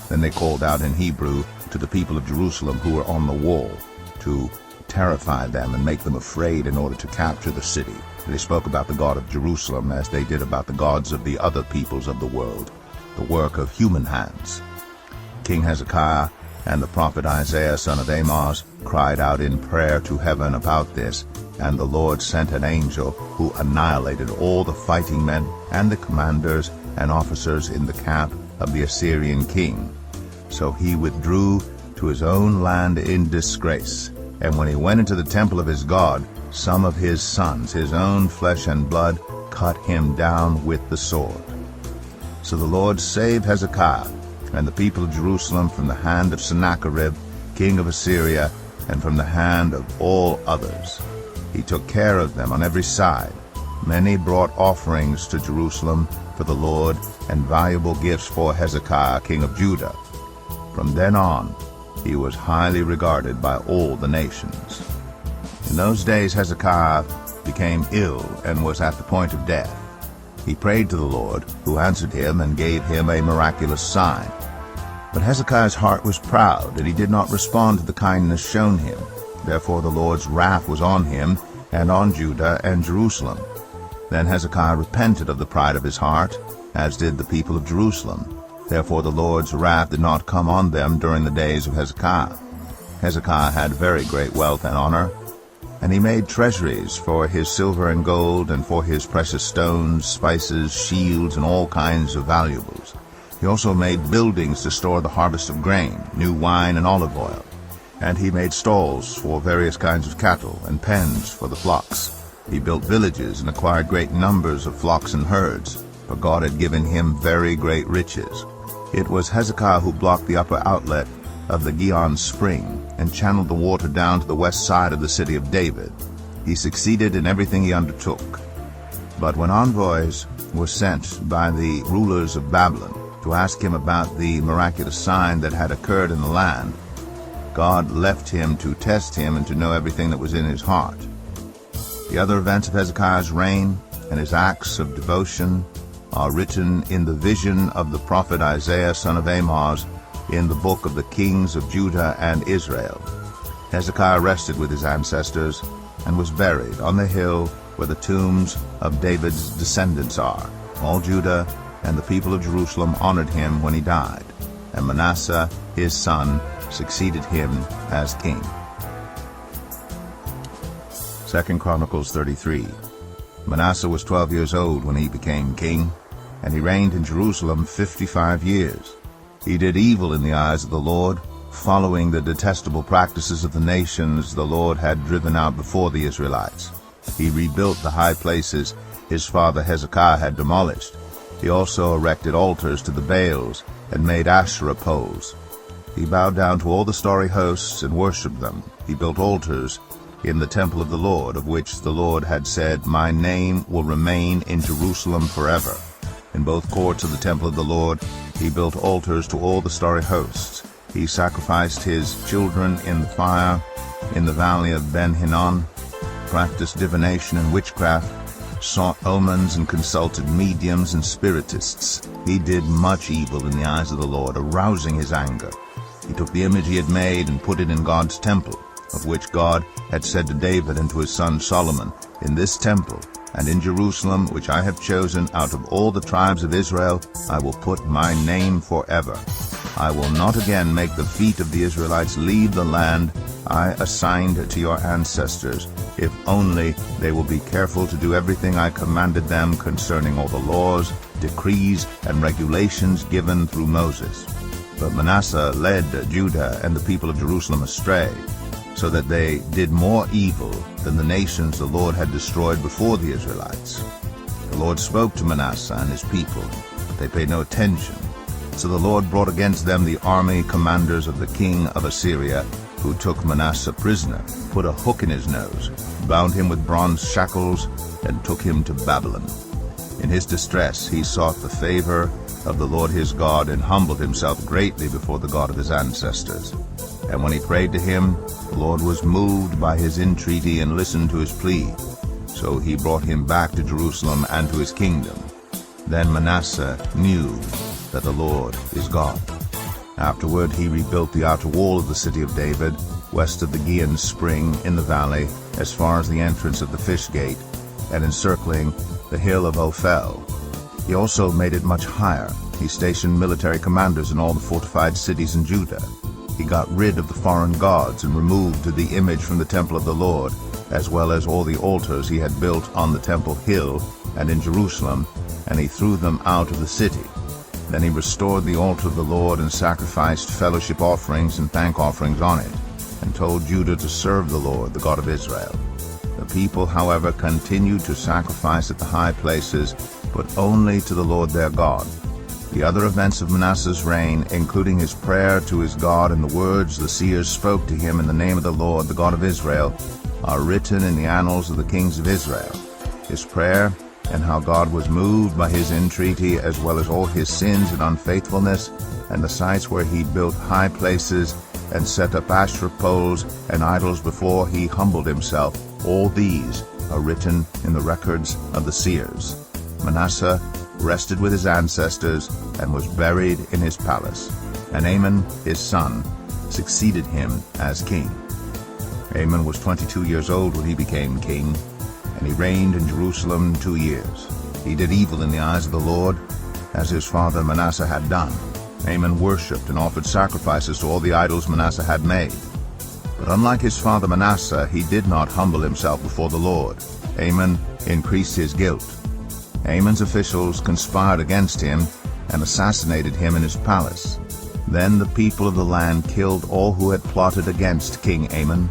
Then they called out in Hebrew to the people of Jerusalem who were on the wall to terrify them and make them afraid in order to capture the city. They spoke about the God of Jerusalem as they did about the gods of the other peoples of the world, the work of human hands. King Hezekiah and the prophet Isaiah son of Amoz cried out in prayer to heaven about this, and the Lord sent an angel who annihilated all the fighting men and the commanders and officers in the camp of the Assyrian king. So he withdrew to his own land in disgrace. And when he went into the temple of his God, some of his sons, his own flesh and blood, cut him down with the sword. So the Lord saved Hezekiah and the people of Jerusalem from the hand of Sennacherib, king of Assyria, and from the hand of all others. He took care of them on every side. Many brought offerings to Jerusalem for the Lord and valuable gifts for Hezekiah, king of Judah. From then on, he was highly regarded by all the nations. In those days Hezekiah became ill and was at the point of death. He prayed to the Lord, who answered him and gave him a miraculous sign. But Hezekiah's heart was proud, and he did not respond to the kindness shown him. Therefore the Lord's wrath was on him and on Judah and Jerusalem. Then Hezekiah repented of the pride of his heart, as did the people of Jerusalem. Therefore the Lord's wrath did not come on them during the days of Hezekiah. Hezekiah had very great wealth and honor, and he made treasuries for his silver and gold, and for his precious stones, spices, shields, and all kinds of valuables. He also made buildings to store the harvest of grain, new wine, and olive oil. And he made stalls for various kinds of cattle, and pens for the flocks. He built villages and acquired great numbers of flocks and herds, for God had given him very great riches. It was Hezekiah who blocked the upper outlet of the Gihon spring and channeled the water down to the west side of the city of David. He succeeded in everything he undertook. But when envoys were sent by the rulers of Babylon to ask him about the miraculous sign that had occurred in the land, God left him to test him and to know everything that was in his heart. The other events of Hezekiah's reign and his acts of devotion are written in the vision of the prophet Isaiah son of Amoz in the book of the kings of Judah and Israel. Hezekiah rested with his ancestors and was buried on the hill where the tombs of David's descendants are. All Judah and the people of Jerusalem honored him when he died, and Manasseh his son succeeded him as king. 2 Chronicles 33. Manasseh was 12 years old when he became king, and he reigned in Jerusalem 55 years. He did evil in the eyes of the Lord, following the detestable practices of the nations the Lord had driven out before the Israelites. He rebuilt the high places his father Hezekiah had demolished. He also erected altars to the Baals and made Asherah poles. He bowed down to all the starry hosts and worshipped them. He built altars in the temple of the Lord, of which the Lord had said, "My name will remain in Jerusalem forever." In both courts of the temple of the Lord he built altars to all the starry hosts. He sacrificed his children in the fire in the valley of Ben-Hinnom, practiced divination and witchcraft, sought omens and consulted mediums and spiritists. He did much evil in the eyes of the Lord, arousing his anger. He took the image he had made and put it in God's temple, of which God had said to David and to his son Solomon, "In this temple and in Jerusalem, which I have chosen out of all the tribes of Israel, I will put my name forever. I will not again make the feet of the Israelites leave the land I assigned to your ancestors, if only they will be careful to do everything I commanded them concerning all the laws, decrees, and regulations given through Moses." But Manasseh led Judah and the people of Jerusalem astray, so that they did more evil than the nations the Lord had destroyed before the Israelites. The Lord spoke to Manasseh and his people, but they paid no attention. So the Lord brought against them the army commanders of the king of Assyria, who took Manasseh prisoner, put a hook in his nose, bound him with bronze shackles, and took him to Babylon. In his distress he sought the favor of the Lord his God and humbled himself greatly before the God of his ancestors. And when he prayed to him, the Lord was moved by his entreaty and listened to his plea. So he brought him back to Jerusalem and to his kingdom. Then Manasseh knew that the Lord is God. Afterward he rebuilt the outer wall of the city of David, west of the Gihon spring in the valley, as far as the entrance of the fish gate, and encircling the hill of Ophel. He also made it much higher. He stationed military commanders in all the fortified cities in Judah. He got rid of the foreign gods and removed the image from the temple of the Lord, as well as all the altars he had built on the temple hill and in Jerusalem, and he threw them out of the city. Then he restored the altar of the Lord and sacrificed fellowship offerings and thank offerings on it, and told Judah to serve the Lord, the God of Israel. The people, however, continued to sacrifice at the high places, but only to the Lord their God. The other events of Manasseh's reign, including his prayer to his God and the words the seers spoke to him in the name of the Lord, the God of Israel, are written in the annals of the kings of Israel. His prayer, and how God was moved by his entreaty, as well as all his sins and unfaithfulness, and the sites where he built high places and set up Asherah poles and idols before he humbled himself, all these are written in the records of the seers. Manasseh rested with his ancestors and was buried in his palace. And Amon, his son, succeeded him as king. Amon was 22 years old when he became king, and he reigned in Jerusalem 2 years. He did evil in the eyes of the Lord, as his father Manasseh had done. Amon worshipped and offered sacrifices to all the idols Manasseh had made. But unlike his father Manasseh, he did not humble himself before the Lord. Amon increased his guilt. Amon's officials conspired against him and assassinated him in his palace. Then the people of the land killed all who had plotted against King Amon,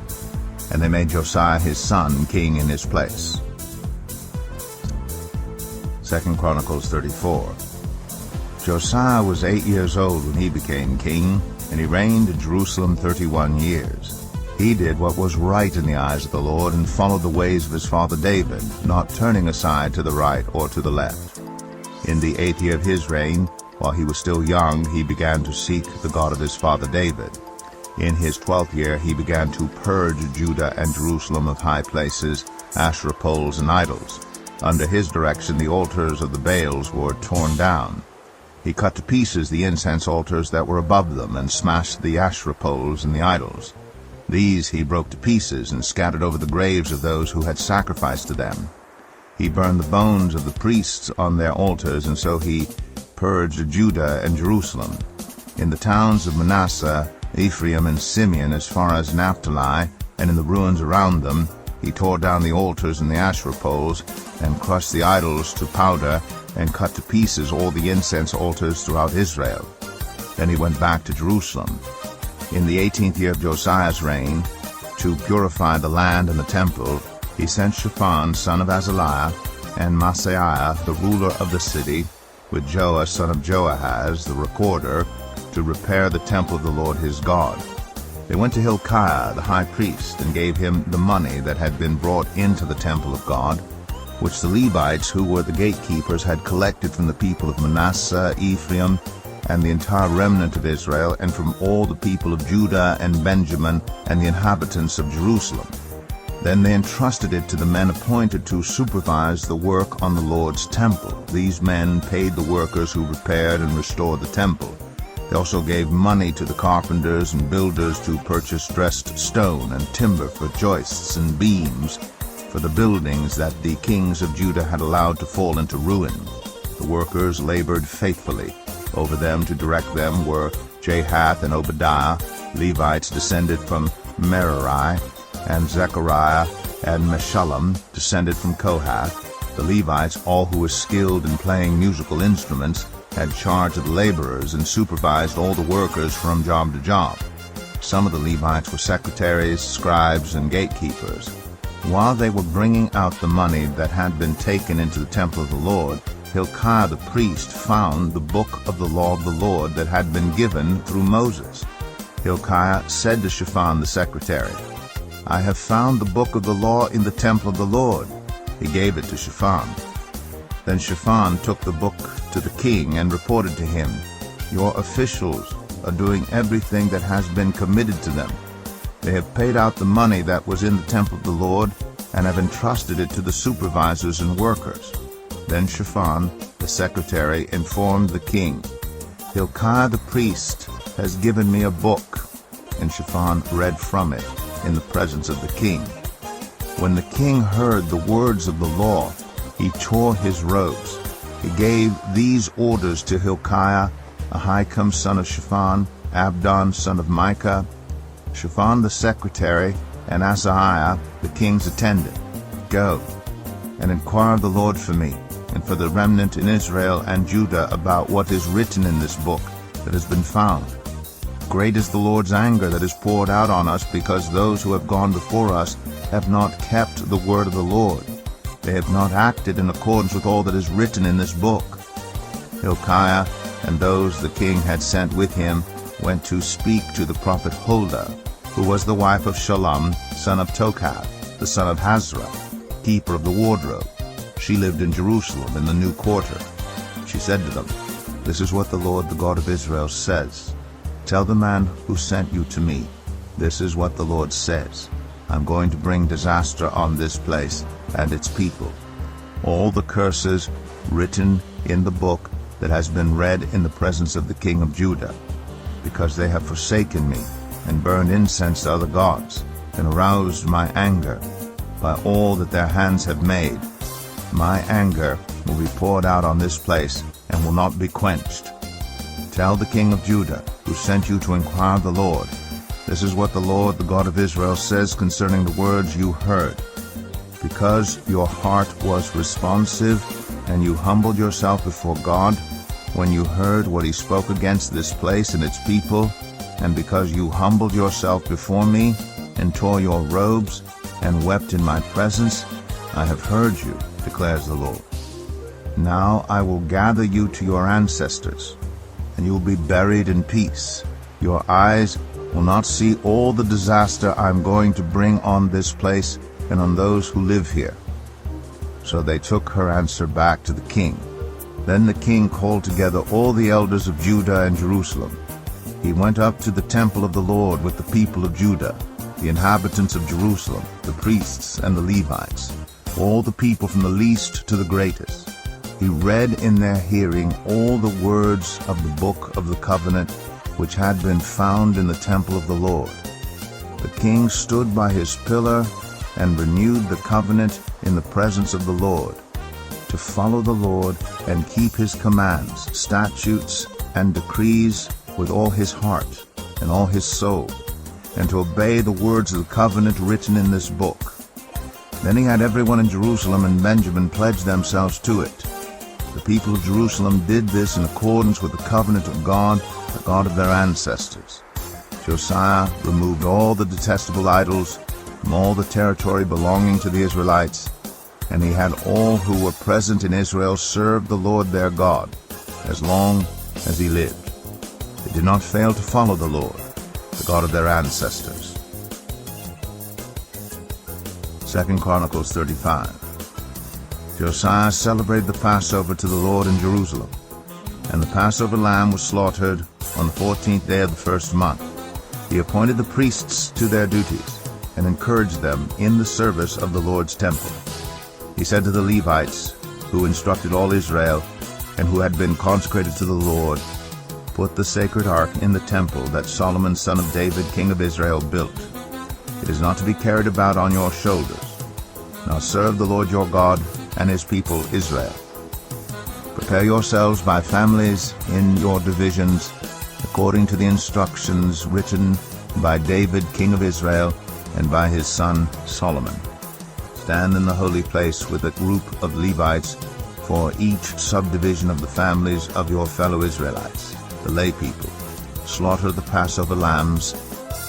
and they made Josiah his son king in his place. 2 Chronicles 34. Josiah was 8 years old when he became king, and he reigned in Jerusalem 31 years. He did what was right in the eyes of the Lord and followed the ways of his father David, not turning aside to the right or to the left. In the 8th year of his reign, while he was still young, he began to seek the God of his father David. In his 12th year he began to purge Judah and Jerusalem of high places, Asherah poles, and idols. Under his direction the altars of the Baals were torn down. He cut to pieces the incense altars that were above them and smashed the Asherah poles and the idols. These he broke to pieces and scattered over the graves of those who had sacrificed to them. He burned the bones of the priests on their altars, and so he purged Judah and Jerusalem. In the towns of Manasseh, Ephraim, and Simeon, as far as Naphtali, and in the ruins around them, he tore down the altars and the Asherah poles, and crushed the idols to powder, and cut to pieces all the incense altars throughout Israel. Then he went back to Jerusalem. In the 18th year of Josiah's reign, to purify the land and the temple, he sent Shaphan, son of Azaliah, and Maaseiah, the ruler of the city, with Joah, son of Joahaz, the recorder, to repair the temple of the Lord his God. They went to Hilkiah, the high priest, and gave him the money that had been brought into the temple of God, which the Levites, who were the gatekeepers, had collected from the people of Manasseh, Ephraim, and the entire remnant of Israel, and from all the people of Judah and Benjamin, and the inhabitants of Jerusalem. Then they entrusted it to the men appointed to supervise the work on the Lord's temple. These men paid the workers who repaired and restored the temple. They also gave money to the carpenters and builders to purchase dressed stone and timber for joists and beams for the buildings that the kings of Judah had allowed to fall into ruin. The workers labored faithfully. Over them to direct them were Jahath and Obadiah, Levites descended from Merari, and Zechariah and Meshullam, descended from Kohath. The Levites, all who were skilled in playing musical instruments, had charge of the laborers and supervised all the workers from job to job. Some of the Levites were secretaries, scribes, and gatekeepers. While they were bringing out the money that had been taken into the temple of the Lord, Hilkiah the priest found the book of the law of the Lord that had been given through Moses. Hilkiah said to Shaphan the secretary, "I have found the book of the law in the temple of the Lord." He gave it to Shaphan. Then Shaphan took the book to the king and reported to him, "Your officials are doing everything that has been committed to them. They have paid out the money that was in the temple of the Lord and have entrusted it to the supervisors and workers." Then Shaphan, the secretary, informed the king, "Hilkiah the priest has given me a book." And Shaphan read from it in the presence of the king. When the king heard the words of the law, he tore his robes. He gave these orders to Hilkiah, Ahikam son of Shaphan, Abdon son of Micah, Shaphan the secretary, and Asaiah the king's attendant. "Go and inquire of the Lord for me, and for the remnant in Israel and Judah about what is written in this book that has been found. Great is the Lord's anger that is poured out on us, because those who have gone before us have not kept the word of the Lord. They have not acted in accordance with all that is written in this book." Hilkiah and those the king had sent with him went to speak to the prophet Huldah, who was the wife of Shallum, son of Tokath, the son of Hazra, keeper of the wardrobe. She lived in Jerusalem in the new quarter. She said to them, "This is what the Lord, the God of Israel, says. Tell the man who sent you to me, this is what the Lord says. I'm going to bring disaster on this place and its people. All the curses written in the book that has been read in the presence of the king of Judah, because they have forsaken me and burned incense to other gods and aroused my anger by all that their hands have made. My anger will be poured out on this place and will not be quenched. Tell the king of Judah, who sent you to inquire of the Lord, this is what the Lord, the God of Israel, says concerning the words you heard. Because your heart was responsive and you humbled yourself before God when you heard what he spoke against this place and its people, and because you humbled yourself before me and tore your robes and wept in my presence, I have heard you, declares the Lord. Now I will gather you to your ancestors, and you will be buried in peace. Your eyes will not see all the disaster I'm going to bring on this place and on those who live here." So they took her answer back to the king. Then the king called together all the elders of Judah and Jerusalem. He went up to the temple of the Lord with the people of Judah, the inhabitants of Jerusalem, the priests and the Levites, all the people from the least to the greatest. He read in their hearing all the words of the book of the covenant which had been found in the temple of the Lord. The king stood by his pillar and renewed the covenant in the presence of the Lord, to follow the Lord and keep his commands, statutes, and decrees with all his heart and all his soul, and to obey the words of the covenant written in this book. Then he had everyone in Jerusalem and Benjamin pledge themselves to it. The people of Jerusalem did this in accordance with the covenant of God, the God of their ancestors. Josiah removed all the detestable idols from all the territory belonging to the Israelites, and he had all who were present in Israel serve the Lord their God as long as he lived. They did not fail to follow the Lord, the God of their ancestors. 2 Chronicles 35. Josiah celebrated the Passover to the Lord in Jerusalem, and the Passover lamb was slaughtered on the 14th day of the first month. He appointed the priests to their duties and encouraged them in the service of the Lord's temple. He said to the Levites, who instructed all Israel and who had been consecrated to the Lord, "Put the sacred ark in the temple that Solomon son of David, king of Israel, built. It is not to be carried about on your shoulders. Now serve the Lord your God and his people Israel. Prepare yourselves by families in your divisions, according to the instructions written by David, king of Israel, and by his son Solomon. Stand in the holy place with a group of Levites for each subdivision of the families of your fellow Israelites, the lay people. Slaughter the Passover lambs,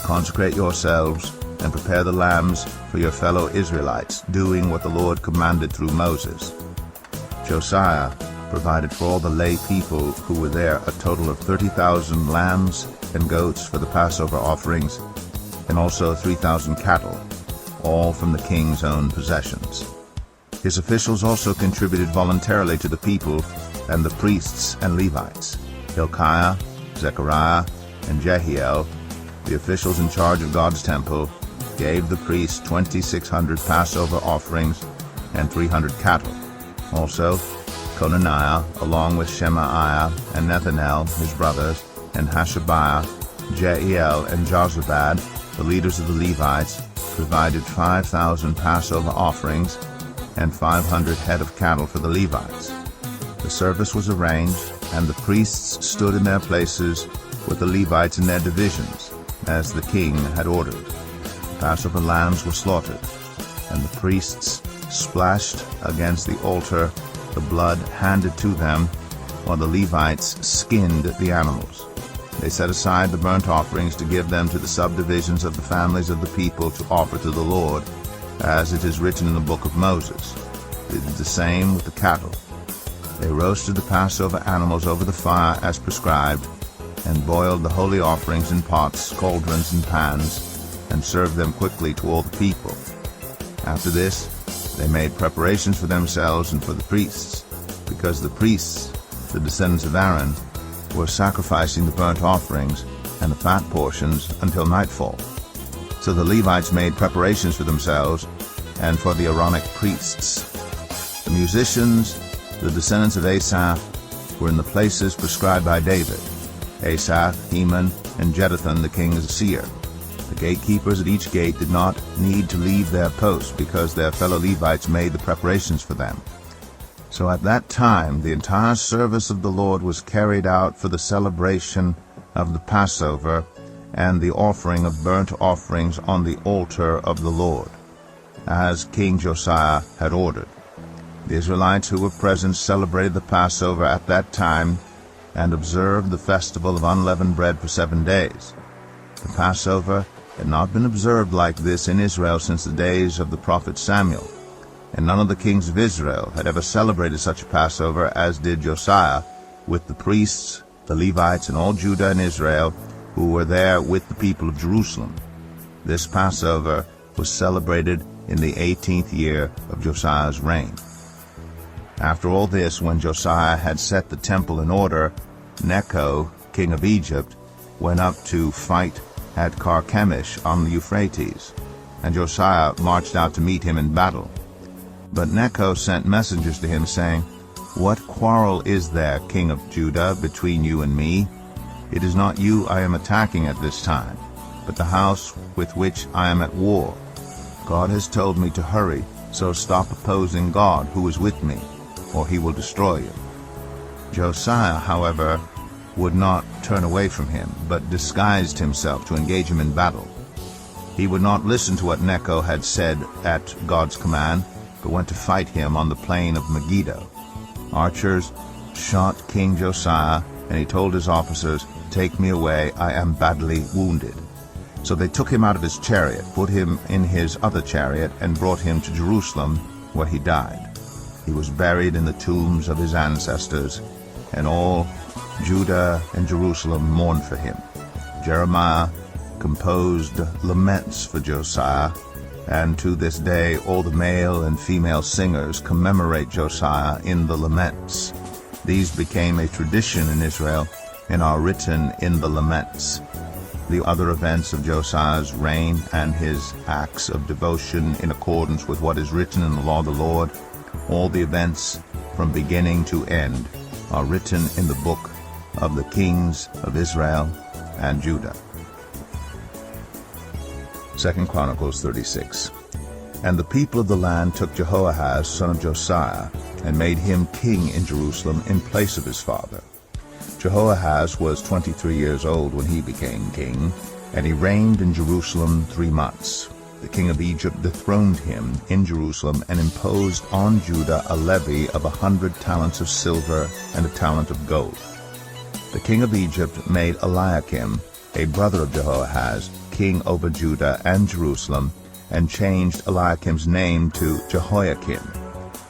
consecrate yourselves, and prepare the lambs for your fellow Israelites, doing what the Lord commanded through Moses." Josiah provided for all the lay people who were there a total of 30,000 lambs and goats for the Passover offerings, and also 3,000 cattle, all from the king's own possessions. His officials also contributed voluntarily to the people and the priests and Levites. Hilkiah, Zechariah, and Jehiel, the officials in charge of God's temple, gave the priests 2,600 Passover offerings and 300 cattle. Also, Conaniah, along with Shemaiah and Nethanel, his brothers, and Hashabiah, Jeiel, and Jozabad, the leaders of the Levites, provided 5,000 Passover offerings and 500 head of cattle for the Levites. The service was arranged, and the priests stood in their places with the Levites in their divisions, as the king had ordered. The Passover lambs were slaughtered, and the priests splashed against the altar the blood handed to them, while the Levites skinned the animals. They set aside the burnt offerings to give them to the subdivisions of the families of the people to offer to the Lord, as it is written in the book of Moses. They did the same with the cattle. They roasted the Passover animals over the fire as prescribed, and boiled the holy offerings in pots, cauldrons, and pans, and served them quickly to all the people. After this, they made preparations for themselves and for the priests, because the priests, the descendants of Aaron, were sacrificing the burnt offerings and the fat portions until nightfall. So the Levites made preparations for themselves and for the Aaronic priests. The musicians, the descendants of Asaph, were in the places prescribed by David: Asaph, Heman, and Jeduthun the king's seer. The gatekeepers at each gate did not need to leave their posts, because their fellow Levites made the preparations for them. So at that time the entire service of the Lord was carried out for the celebration of the Passover and the offering of burnt offerings on the altar of the Lord, as King Josiah had ordered. The Israelites who were present celebrated the Passover at that time and observed the festival of unleavened bread for 7 days. The Passover had not been observed like this in Israel since the days of the prophet Samuel, and none of the kings of Israel had ever celebrated such a Passover as did Josiah, with the priests, the Levites, and all Judah and Israel who were there with the people of Jerusalem. This Passover was celebrated in the 18th year of Josiah's reign. After all this, when Josiah had set the temple in order, Necho, king of Egypt, went up to fight at Carchemish on the Euphrates, and Josiah marched out to meet him in battle. But Necho sent messengers to him, saying, "What quarrel is there, king of Judah, between you and me? It is not you I am attacking at this time, but the house with which I am at war. God has told me to hurry, so stop opposing God who is with me, or he will destroy you." Josiah, however, would not turn away from him, but disguised himself to engage him in battle. He would not listen to what Necho had said at God's command, but went to fight him on the plain of Megiddo. Archers shot King Josiah, and he told his officers, "Take me away, I am badly wounded." So they took him out of his chariot, put him in his other chariot, and brought him to Jerusalem, where he died. He was buried in the tombs of his ancestors, and all Judah and Jerusalem mourned for him. Jeremiah composed laments for Josiah, and to this day all the male and female singers commemorate Josiah in the laments. These became a tradition in Israel and are written in the laments. The other events of Josiah's reign and his acts of devotion in accordance with what is written in the law of the Lord, all the events from beginning to end, are written in the book of the kings of Israel and Judah. 2 Chronicles 36. And the people of the land took Jehoahaz, son of Josiah, and made him king in Jerusalem in place of his father. Jehoahaz was 23 years old when he became king, and he reigned in Jerusalem 3 months. The king of Egypt dethroned him in Jerusalem and imposed on Judah a levy of 100 talents of silver and a talent of gold. The king of Egypt made Eliakim, a brother of Jehoahaz, king over Judah and Jerusalem, and changed Eliakim's name to Jehoiakim.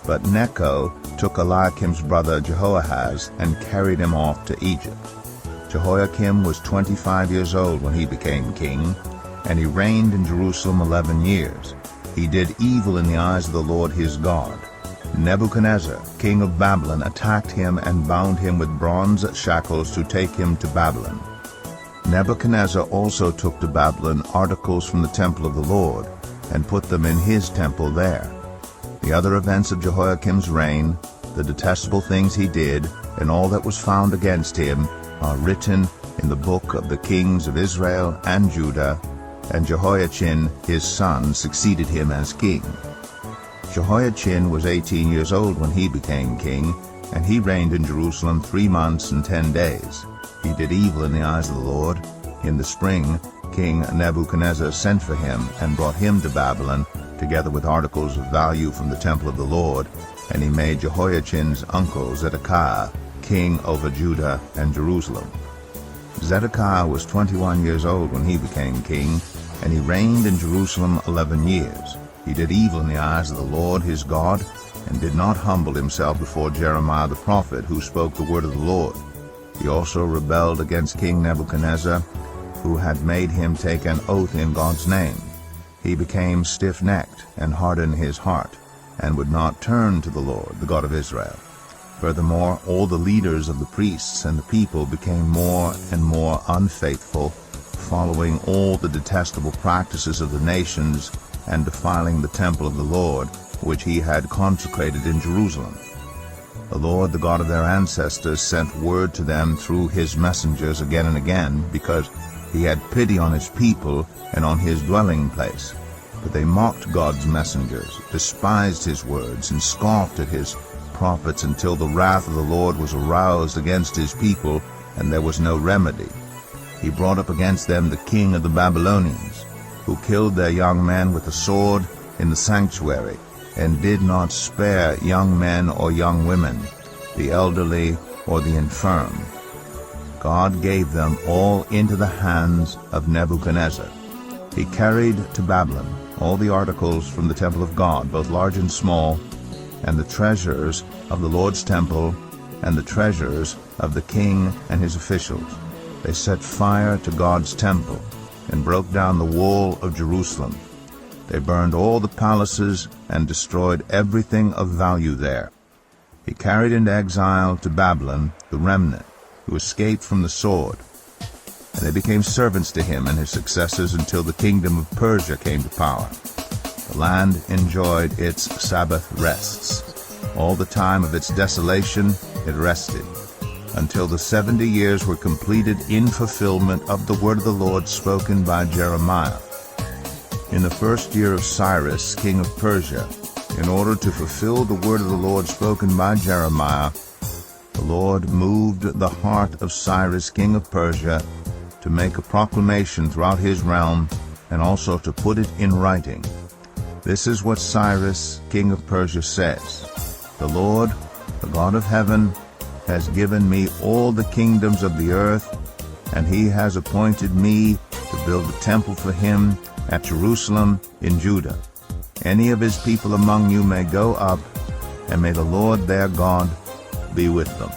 But Necho took Eliakim's brother Jehoahaz and carried him off to Egypt. Jehoiakim was 25 years old when he became king, and he reigned in Jerusalem 11 years. He did evil in the eyes of the Lord his God, Nebuchadnezzar, king of Babylon, attacked him and bound him with bronze shackles to take him to Babylon. Nebuchadnezzar also took to Babylon articles from the temple of the Lord, and put them in his temple there. The other events of Jehoiakim's reign, the detestable things he did, and all that was found against him, are written in the book of the kings of Israel and Judah, and Jehoiachin his son succeeded him as king. Jehoiachin was 18 years old when he became king, and he reigned in Jerusalem 3 months and 10 days. He did evil in the eyes of the Lord. In the spring, King Nebuchadnezzar sent for him and brought him to Babylon, together with articles of value from the temple of the Lord, and he made Jehoiachin's uncle Zedekiah king over Judah and Jerusalem. Zedekiah was 21 years old when he became king, and he reigned in Jerusalem 11 years. He did evil in the eyes of the Lord his God, and did not humble himself before Jeremiah the prophet, who spoke the word of the Lord. He also rebelled against King Nebuchadnezzar, who had made him take an oath in God's name. He became stiff-necked and hardened his heart, and would not turn to the Lord, the God of Israel. Furthermore, all the leaders of the priests and the people became more and more unfaithful, following all the detestable practices of the nations, and defiling the temple of the Lord, which he had consecrated in Jerusalem. The Lord, the God of their ancestors, sent word to them through his messengers again and again, because he had pity on his people and on his dwelling place. But they mocked God's messengers, despised his words, and scoffed at his prophets, until the wrath of the Lord was aroused against his people, and there was no remedy. He brought up against them the king of the Babylonians, who killed their young men with the sword in the sanctuary, and did not spare young men or young women, the elderly or the infirm. God gave them all into the hands of Nebuchadnezzar. He carried to Babylon all the articles from the temple of God, both large and small, and the treasures of the Lord's temple, and the treasures of the king and his officials. They set fire to God's temple, and broke down the wall of Jerusalem. They burned all the palaces and destroyed everything of value there. He carried into exile to Babylon the remnant who escaped from the sword, and they became servants to him and his successors until the kingdom of Persia came to power. The land enjoyed its Sabbath rests. All the time of its desolation it rested, until the 70 years were completed in fulfillment of the word of the Lord spoken by Jeremiah. In the first year of Cyrus, king of Persia, in order to fulfill the word of the Lord spoken by Jeremiah, the Lord moved the heart of Cyrus, king of Persia, to make a proclamation throughout his realm, and also to put it in writing. This is what Cyrus, king of Persia, says: "The Lord, the God of heaven, has given me all the kingdoms of the earth, and he has appointed me to build a temple for him at Jerusalem in Judah. Any of his people among you may go up, and may the Lord their God be with them."